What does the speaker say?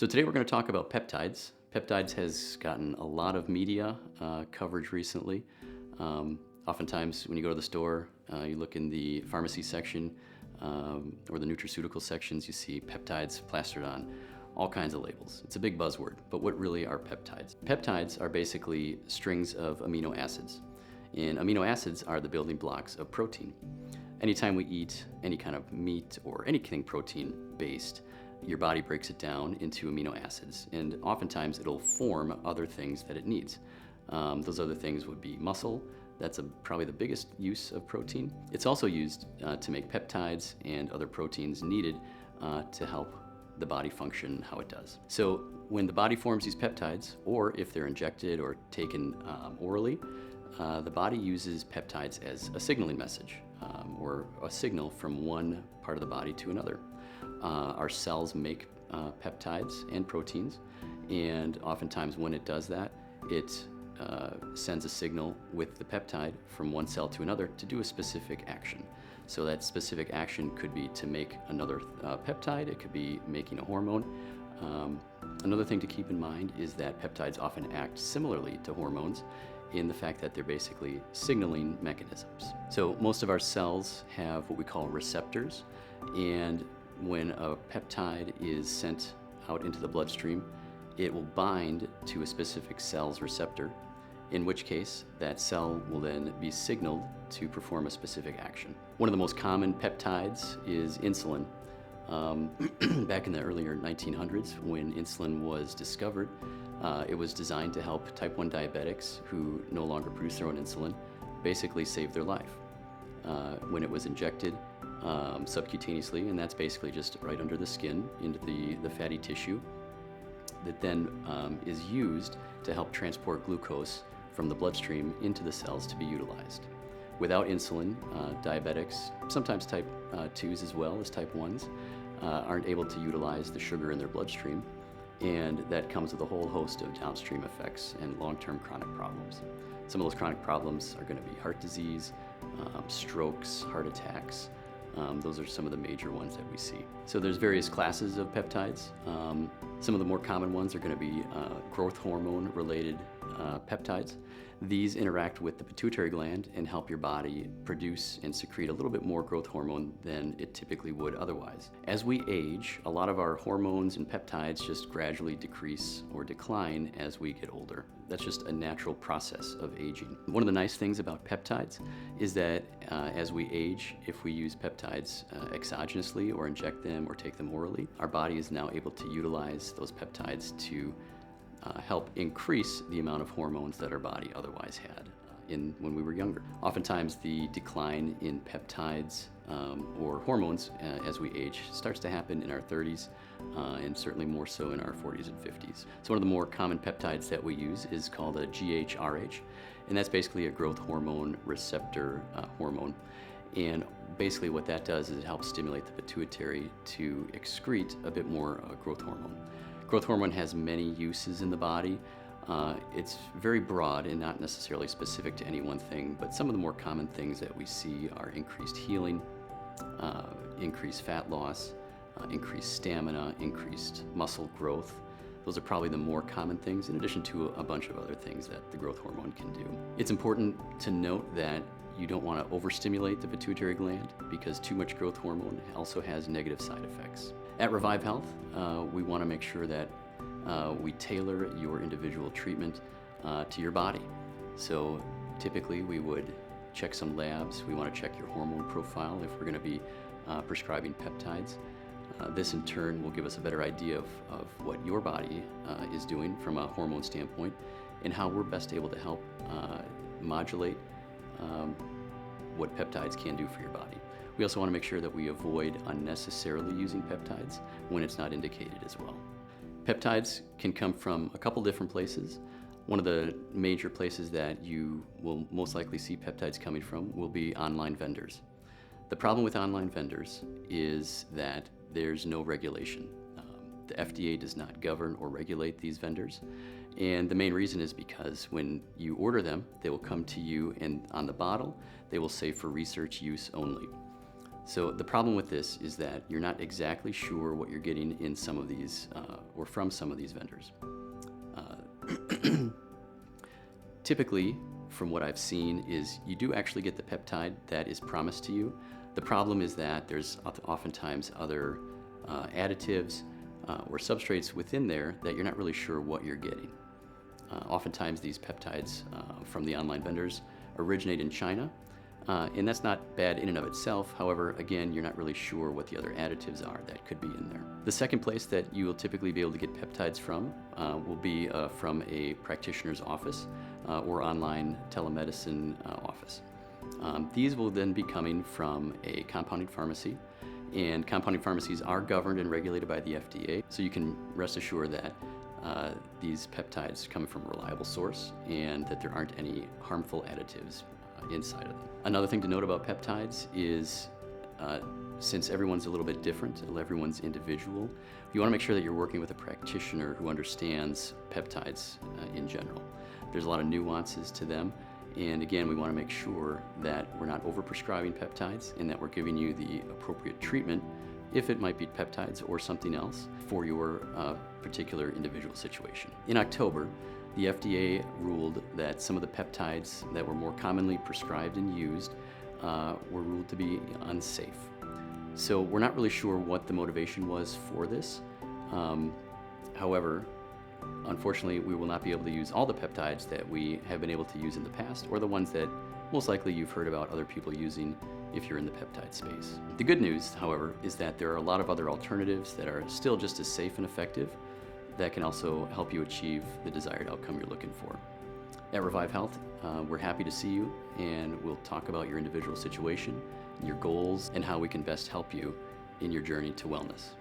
So today we're going to talk about peptides. Peptides has gotten a lot of media coverage recently. Oftentimes when you go to the store, you look in the pharmacy section or the nutraceutical sections, you see peptides plastered on all kinds of labels. It's a big buzzword, but what really are peptides? Peptides are basically strings of amino acids, and amino acids are the building blocks of protein. Anytime we eat any kind of meat or anything protein-based, your body breaks it down into amino acids, and oftentimes it'll form other things that it needs. Those other things would be muscle. That's probably the biggest use of protein. It's also used to make peptides and other proteins needed to help the body function how it does. So when the body forms these peptides, or if they're injected or taken orally, the body uses peptides as a signaling message or a signal from one part of the body to another. Our cells make peptides and proteins, and oftentimes when it does that, it sends a signal with the peptide from one cell to another to do a specific action. So that specific action could be to make another peptide, it could be making a hormone. Another thing to keep in mind is that peptides often act similarly to hormones in the fact that they're basically signaling mechanisms. So most of our cells have what we call receptors, and when a peptide is sent out into the bloodstream, it will bind to a specific cell's receptor, in which case that cell will then be signaled to perform a specific action. One of the most common peptides is insulin. Back in the earlier 1900s, when insulin was discovered, it was designed to help type 1 diabetics who no longer produce their own insulin basically save their life. When it was injected subcutaneously, and that's basically just right under the skin into the fatty tissue, that then is used to help transport glucose from the bloodstream into the cells to be utilized. Without insulin, diabetics, sometimes type 2s as well as type 1s, aren't able to utilize the sugar in their bloodstream, and that comes with a whole host of downstream effects and long-term chronic problems. Some of those chronic problems are going to be heart disease, strokes, heart attacks. Those are some of the major ones that we see. So there's various classes of peptides. Some of the more common ones are going to be growth hormone related peptides. These interact with the pituitary gland and help your body produce and secrete a little bit more growth hormone than it typically would otherwise. As we age, a lot of our hormones and peptides just gradually decrease or decline as we get older. That's just a natural process of aging. One of the nice things about peptides is that as we age, if we use peptides exogenously or inject them or take them orally, our body is now able to utilize those peptides to help increase the amount of hormones that our body otherwise had when we were younger. Oftentimes the decline in peptides or hormones as we age starts to happen in our 30s and certainly more so in our 40s and 50s. So one of the more common peptides that we use is called a GHRH, and that's basically a growth hormone receptor hormone. And basically what that does is it helps stimulate the pituitary to excrete a bit more growth hormone. Growth hormone has many uses in the body. It's very broad and not necessarily specific to any one thing, but some of the more common things that we see are increased healing, increased fat loss, increased stamina, increased muscle growth. Those are probably the more common things, in addition to a bunch of other things that the growth hormone can do. It's important to note that you don't want to overstimulate the pituitary gland because too much growth hormone also has negative side effects. At Revive Health, we want to make sure that we tailor your individual treatment to your body. So typically we would check some labs. We want to check your hormone profile if we're going to be prescribing peptides. This in turn will give us a better idea of what your body is doing from a hormone standpoint and how we're best able to help modulate what peptides can do for your body. We also want to make sure that we avoid unnecessarily using peptides when it's not indicated as well. Peptides can come from a couple different places. One of the major places that you will most likely see peptides coming from will be online vendors. The problem with online vendors is that there's no regulation. The FDA does not govern or regulate these vendors. And the main reason is because when you order them, they will come to you and on the bottle, they will say for research use only. So the problem with this is that you're not exactly sure what you're getting in some of these or from some of these vendors. Typically, from what I've seen, is you do actually get the peptide that is promised to you. The problem is that there's oftentimes other additives or substrates within there that you're not really sure what you're getting. Oftentimes these peptides from the online vendors originate in China, and that's not bad in and of itself. However, again, you're not really sure what the other additives are that could be in there. The second place that you will typically be able to get peptides from will be from a practitioner's office or online telemedicine office. These will then be coming from a compounding pharmacy, and compounding pharmacies are governed and regulated by the FDA, so you can rest assured that these peptides come from a reliable source and that there aren't any harmful additives inside of them. Another thing to note about peptides is since everyone's a little bit different, everyone's individual, you want to make sure that you're working with a practitioner who understands peptides in general. There's a lot of nuances to them, and again, we want to make sure that we're not overprescribing peptides and that we're giving you the appropriate treatment, if it might be peptides or something else, for your particular individual situation. In October, the FDA ruled that some of the peptides that were more commonly prescribed and used were ruled to be unsafe. So we're not really sure what the motivation was for this. However, unfortunately, we will not be able to use all the peptides that we have been able to use in the past, or the ones that most likely you've heard about other people using if you're in the peptide space. The good news, however, is that there are a lot of other alternatives that are still just as safe and effective that can also help you achieve the desired outcome you're looking for. At Revive Health, we're happy to see you, and we'll talk about your individual situation, your goals, and how we can best help you in your journey to wellness.